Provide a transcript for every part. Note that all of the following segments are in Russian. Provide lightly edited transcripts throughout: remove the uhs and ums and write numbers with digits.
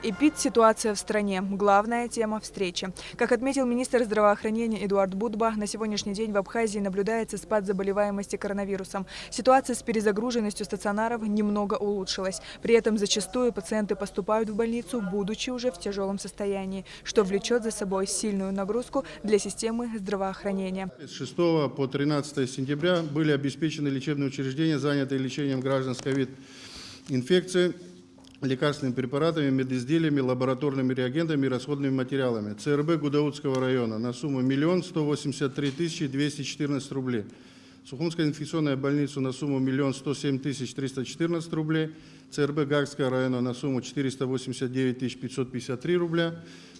Эпидситуация в стране – главная тема встречи. Как отметил министр здравоохранения Эдуард Будба, на сегодняшний день в Абхазии наблюдается спад заболеваемости коронавирусом. Ситуация с перезагруженностью стационаров немного улучшилась. При этом зачастую пациенты поступают в больницу, будучи уже в тяжелом состоянии, что влечет за собой сильную нагрузку для системы здравоохранения. С 6 по 13 сентября были обеспечены лечебные учреждения, занятые лечением граждан с ковид-инфекцией, лекарственными препаратами, медизделиями, лабораторными реагентами и расходными материалами. ЦРБ Гудаутского района на сумму 1 183 214 рублей. Сухумская инфекционная больница на сумму 1 107 314 рублей. ЦРБ Гагского района на сумму 489 553 рубля.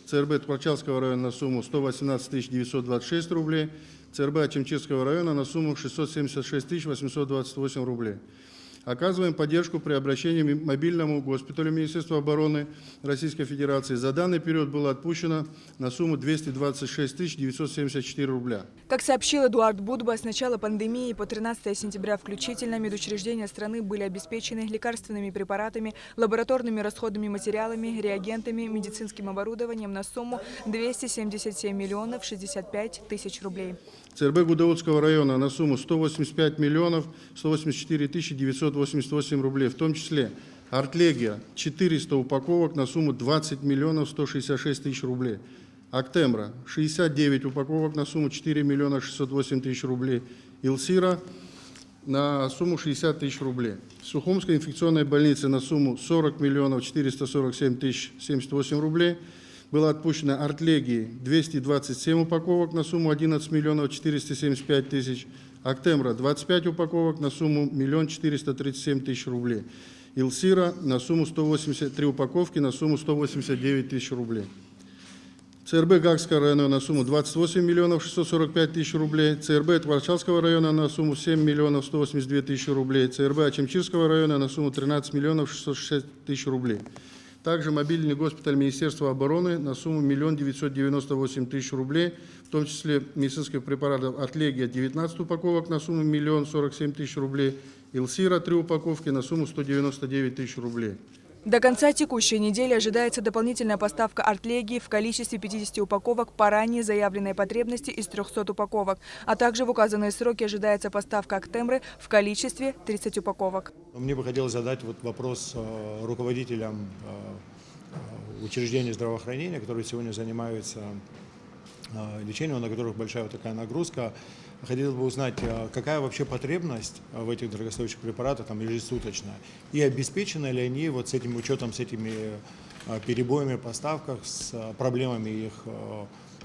ЦРБ Творчалского района на сумму 118 926 рублей. ЦРБ Ачимчирского района на сумму 676 828 рублей. Оказываем поддержку при обращении к мобильному госпиталю Министерства обороны Российской Федерации. За данный период было отпущено на сумму 226 974 рубля. Как сообщил Эдуард Будба, с начала пандемии по 13 сентября включительно медучреждения страны были обеспечены лекарственными препаратами, лабораторными расходными материалами, реагентами, медицинским оборудованием на сумму 277 миллионов 65 тысяч рублей. ЦРБ Гудаутского района на сумму 185 миллионов 184 988 рублей, в том числе Артлегия 400 упаковок на сумму 20 миллионов 166 тысяч рублей, Актемра 69 упаковок на сумму 4 миллиона 608 тысяч рублей, Илсира на сумму 60 тысяч рублей. Сухумской инфекционной больнице на сумму 40 миллионов 447 тысяч 78 рублей. Было отпущено Артлегии 227 упаковок на сумму 11 миллионов 475 тысяч, Актемра 25 упаковок на сумму 1 437 тысяч рублей, Илсира на сумму 183 упаковки на сумму 189 тысяч рублей. ЦРБ Гагского района на сумму 28 миллионов 645 тысяч рублей, ЦРБ Творчалского района на сумму 7 миллионов 182 тысячи рублей, ЦРБ Ачимчирского района на сумму 13 миллионов 660 тысяч рублей. Также мобильный госпиталь Министерства обороны на сумму 1 998 тысяч рублей, в том числе медицинских препаратов Артлегия 19 упаковок на сумму 1 047 тысяч рублей, Илсира 3 упаковки на сумму 199 тысяч рублей. До конца текущей недели ожидается дополнительная поставка Артлегии в количестве 50 упаковок по ранее заявленной потребности из 300 упаковок, а также в указанные сроки ожидается поставка Актемры в количестве 30 упаковок. Мне бы хотелось задать вопрос руководителям учреждений здравоохранения, которые сегодня занимаются лечением, на которых большая такая нагрузка. Хотелось бы узнать, какая вообще потребность в этих дорогостоящих препаратах там ежесуточно, и обеспечены ли они вот с этим учетом, с этими перебоями в поставках, с проблемами их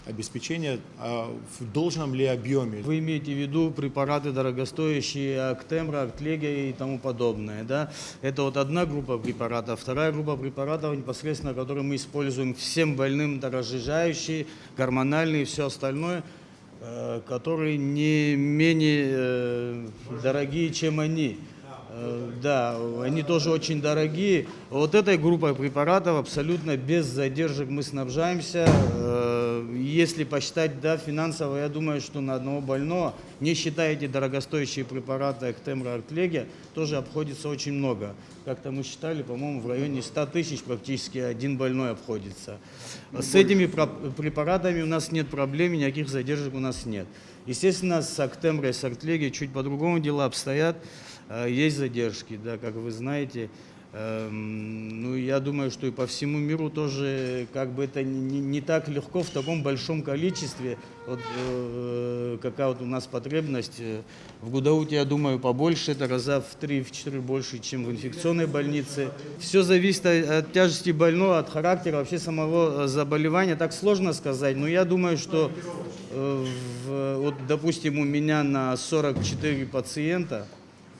обеспечения, в должном ли объеме. Вы имеете в виду препараты дорогостоящие, Актемра, Артлегия и тому подобное, да? Это вот одна группа препаратов. Вторая группа препаратов, непосредственно, которые мы используем всем больным, дорожающие, гормональные и все остальное, которые не менее дорогие, чем они. Да, они тоже очень дорогие. Вот этой группой препаратов абсолютно без задержек мы снабжаемся. Если посчитать, да, финансово, я думаю, что на одного больного, не считая эти дорогостоящие препараты Актемра, Артлегия, тоже обходится очень много. Как-то мы считали, по-моему, в районе 100 тысяч практически один больной обходится. С этими препаратами у нас нет проблем, никаких задержек у нас нет. Естественно, с Актемрой, с Артлегией чуть по-другому дела обстоят. Есть задержки, да, как вы знаете. Ну, я думаю, что и по всему миру тоже как бы это не так легко в таком большом количестве, вот, какая вот у нас потребность. В Гудауте, я думаю, побольше, это раза в 3-4 больше, чем в инфекционной больнице. Все зависит от тяжести больного, от характера, вообще самого заболевания. Так сложно сказать, но я думаю, что, вот, допустим, у меня на 44 пациента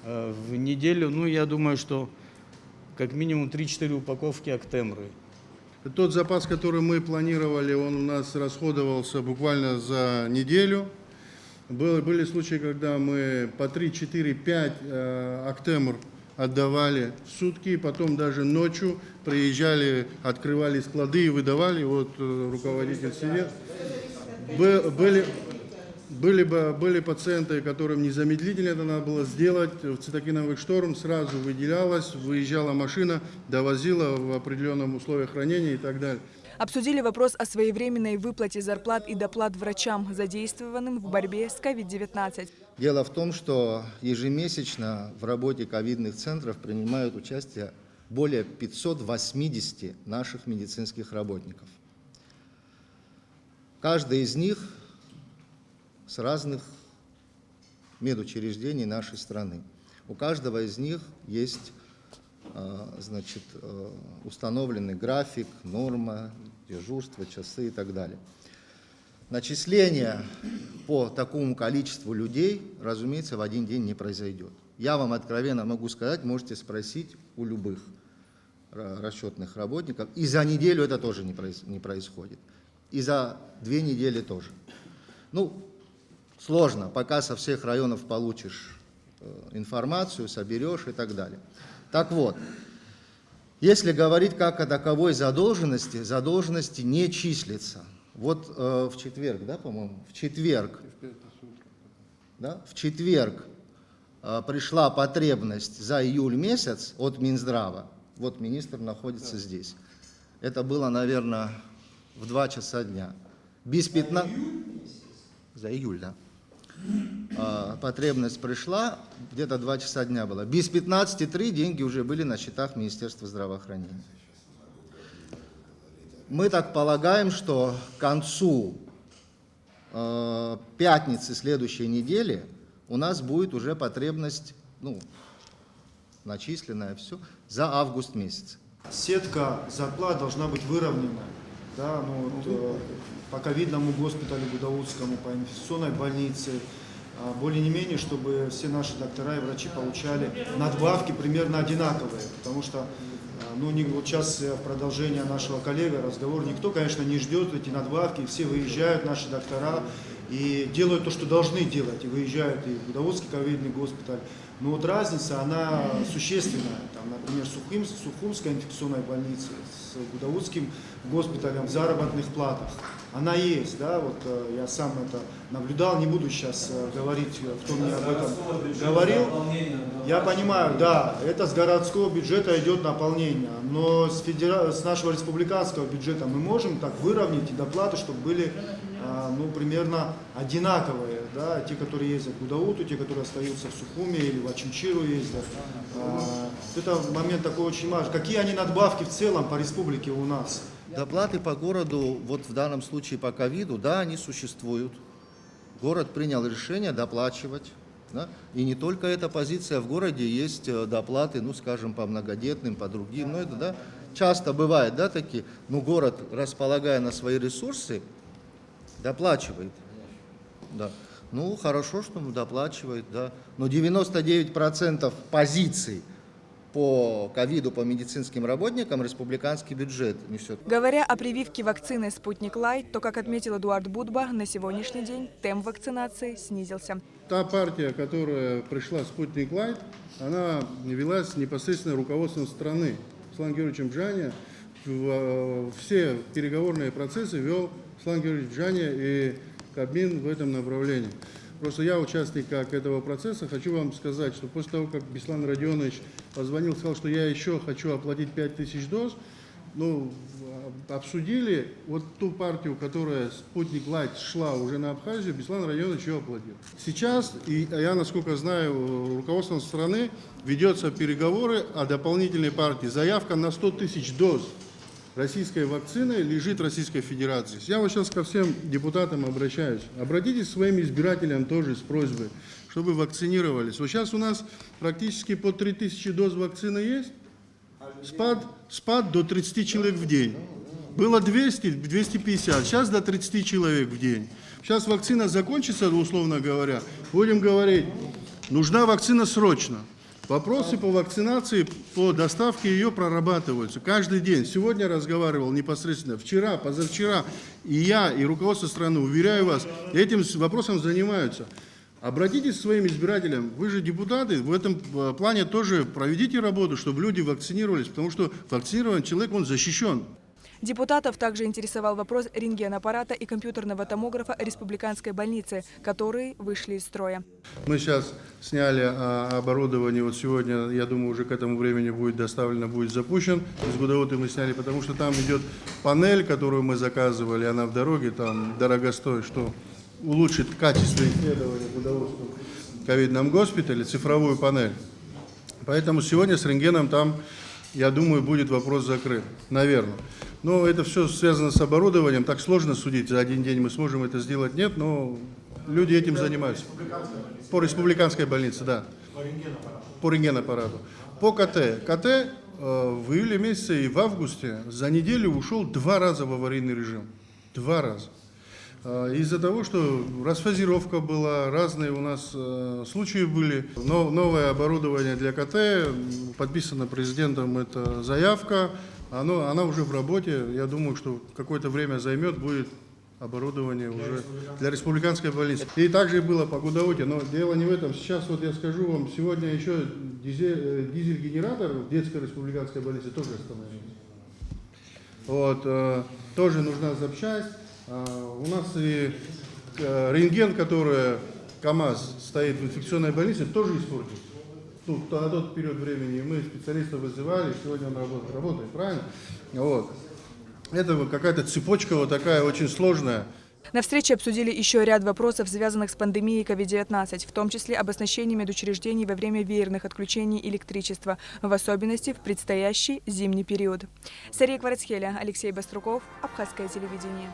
в неделю, ну, я думаю, что как минимум 3-4 упаковки Актемры. Тот запас, который мы планировали, он у нас расходовался буквально за неделю. Были случаи, когда мы по 3, 4, 5 Актемр отдавали в сутки, потом даже ночью приезжали, открывали склады и выдавали. Вот руководитель сидит. Были пациенты, которым незамедлительно это надо было сделать. В цитокиновый шторм сразу выделялась, выезжала машина, довозила в определенном условии хранения и так далее. Обсудили вопрос о своевременной выплате зарплат и доплат врачам, задействованным в борьбе с COVID-19. Дело в том, что ежемесячно в работе ковидных центров принимают участие более 580 наших медицинских работников. Каждый из них с разных медучреждений нашей страны. У каждого из них есть установленный график, норма, дежурство, часы и так далее. Начисление по такому количеству людей, разумеется, в один день не произойдет. Я вам откровенно могу сказать, можете спросить у любых расчетных работников, и за неделю это тоже не происходит, и за 2 недели тоже. Сложно, пока со всех районов получишь информацию, соберешь и так далее. Так вот, если говорить как о таковой задолженности не числится. Вот в четверг, да, по-моему, в четверг пришла потребность за июль месяц от Минздрава. Вот министр находится здесь. Это было, наверное, в 2 часа дня. Без 15... За июль, да. Потребность пришла, где-то 2 часа дня было. Без 15:03 деньги уже были на счетах Министерства здравоохранения. Мы так полагаем, что к концу пятницы следующей недели у нас будет уже потребность, начисленная все, за август месяц. Сетка зарплат должна быть выровнена. Да, по ковидному госпиталю Гудаутскому, по инфекционной больнице, более не менее, чтобы все наши доктора и врачи получали надбавки примерно одинаковые, потому что вот сейчас в продолжение нашего коллеги разговор, никто, конечно, не ждет эти надбавки, все выезжают, наши доктора, и делают то, что должны делать, и выезжают и в Гудаутский ковидный госпиталь. Но вот разница, она существенная. Там, например, Сухумская инфекционная больница с Гудаутским госпиталем в заработных платах. Она есть, да, вот я сам это наблюдал, не буду сейчас говорить, кто мне об этом говорил. Я понимаю, да, это с городского бюджета идет наполнение, но с нашего республиканского бюджета мы можем так выровнять и доплаты, чтобы были примерно одинаковые, да, те, которые ездят в Гудауту, те, которые остаются в Сухуме или в Ачимчиру ездят. Это момент такой очень важный. Какие они надбавки в целом по республике у нас? Доплаты по городу, вот в данном случае по ковиду, да, они существуют. Город принял решение доплачивать. Да? И не только эта позиция, в городе есть доплаты, скажем, по многодетным, по другим. Это, да, часто бывает, да, такие, город, располагая на свои ресурсы, доплачивает. Да. Хорошо, что доплачивает, да. Но 99% позиций по ковиду, по медицинским работникам республиканский бюджет несет. Говоря о прививке вакцины «Спутник Лайт», то, как отметил Эдуард Будба, на сегодняшний день темп вакцинации снизился. Та партия, которая пришла «Спутник Лайт», она велась непосредственно руководством страны. Слан Георгиевичем Бжаня все переговорные процессы вел Слан Георгиевич Бжаня и Кабмин в этом направлении. Просто я, участник этого процесса, хочу вам сказать, что после того, как Беслан Родионович позвонил, сказал, что я еще хочу оплатить 5000 доз, обсудили вот ту партию, которая «Спутник Лайт» шла уже на Абхазию, Беслан Родионович ее оплатил. Сейчас, и я, насколько знаю, руководством страны ведется переговоры о дополнительной партии. Заявка на 100 000 доз российской вакцины лежит в Российской Федерации. Я вот сейчас ко всем депутатам обращаюсь. Обратитесь к своим избирателям тоже с просьбой, чтобы вакцинировались. Вот сейчас у нас практически по 3000 доз вакцины есть. Спад до 30 человек в день. Было 200, 250, сейчас до 30 человек в день. Сейчас вакцина закончится, условно говоря. Будем говорить, нужна вакцина срочно. Вопросы по вакцинации, по доставке ее прорабатываются каждый день. Сегодня разговаривал непосредственно, вчера, позавчера, и я, и руководство страны, уверяю вас, этим вопросом занимаются. Обратитесь к своим избирателям, вы же депутаты, в этом плане тоже проведите работу, чтобы люди вакцинировались, потому что вакцинированный человек, он защищен. Депутатов также интересовал вопрос рентгенаппарата и компьютерного томографа республиканской больницы, которые вышли из строя. Мы сейчас сняли оборудование, вот сегодня, я думаю, уже к этому времени будет доставлено, будет запущен. Из Гудауты мы сняли, потому что там идет панель, которую мы заказывали, она в дороге, там дорогостоит, что улучшит качество исследования в Гудаутском ковидном госпитале, цифровую панель. Поэтому сегодня с рентгеном там, я думаю, будет вопрос закрыт, наверное. Но это все связано с оборудованием, так сложно судить, за один день мы сможем это сделать, нет, но люди этим занимаются. По республиканской больнице, да. По рентгенаппарату. По КТ. КТ в июле месяце и в августе за неделю ушел 2 раза в аварийный режим. 2 раза. Из-за того, что расфазировка была, разные у нас случаи были. Но новое оборудование для КТ, подписано президентом эта заявка, она уже в работе. Я думаю, что какое-то время займет, будет оборудование уже для республиканской больницы. И также было по Гудауте, но дело не в этом. Сейчас вот я скажу вам, сегодня еще дизель-генератор в детской республиканской больнице тоже остановился. Вот, тоже нужна запчасть. У нас и рентген, который КАМАЗ стоит в инфекционной больнице, тоже испортился. Ну, на тот период времени мы специалистов вызывали, сегодня он работает, правильно? Вот. Это какая-то цепочка вот такая очень сложная. На встрече обсудили еще ряд вопросов, связанных с пандемией COVID-19, в том числе об оснащении медучреждений во время веерных отключений электричества, в особенности в предстоящий зимний период. Сария Кварцхеля, Алексей Баструков, Абхазское телевидение.